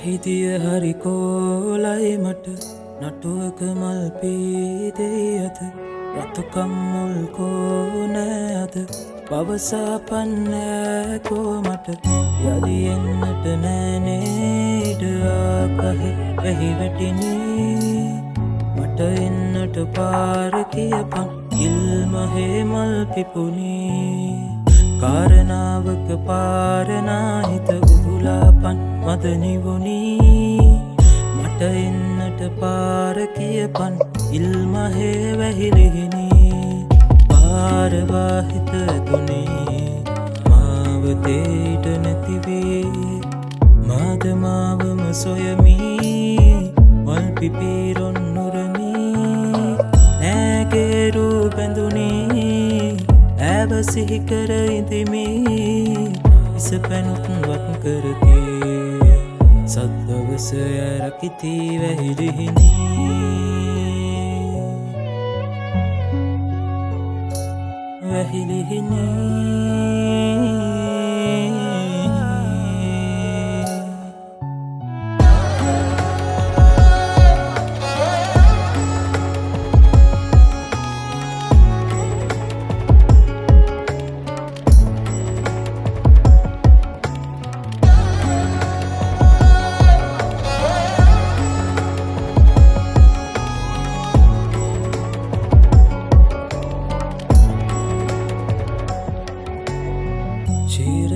වැහිදිය හරි කෝලයි මට නටුවක මල් පීදේ අත රතුකම් මුල් කෝනෑ අද පවසාපන්නෑ කෝමට යළි එන්නට නෑනේට ආකහෙ වැහි වැටිනී මට එන්නට පාර කියපන් ඉල්මහේ මල් පිපුණී කාරණාවක පාරනාහිත උහුලාපන් මද නිවුණී මට එන්නට පාර කියපන් ඉල්මහේ වැහිලිහිනී පාරවාහිත දුනේ මාවතේට නැතිවේ මාද මාවම සොයමී මල් පිපීරොන් නුරමී නෑගේරු බැඳුනී ඇව සිහිකර ඉඳිමී ඉස පැනුත් වත් කරතේ සද්දවස ඇරකිති වැහිලිහිනී වැහිලිහිනී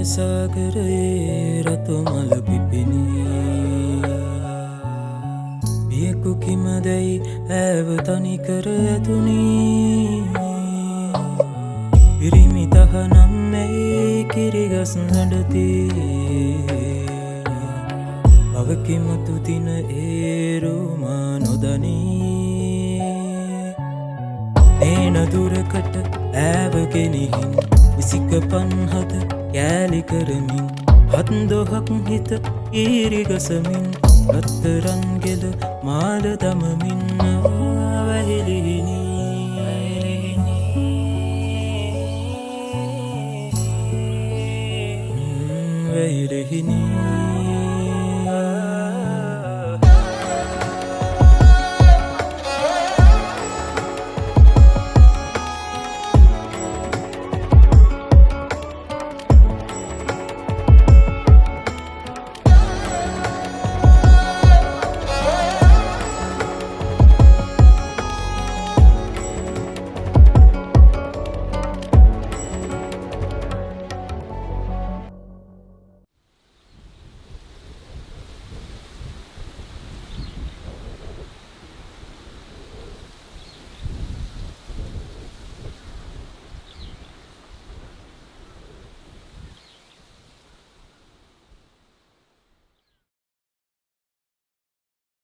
සාගරයේ රතුමල පිපිනී පියකු කිමදැයි ඇව තනිකර ඇතුනී පිරිමි තහනම් ඇයි කිරිගස් හඬතිී පවකිමතු තින ඒරුමා නොදනී ඒන දුරකට ඇවගෙනහින් විසික පන්හද කෑලි කරමින් හත්දොහක් හිත ඊරිගසමින් රත්තරන් ගෙල මාල දමමින් වැහිලිහිනී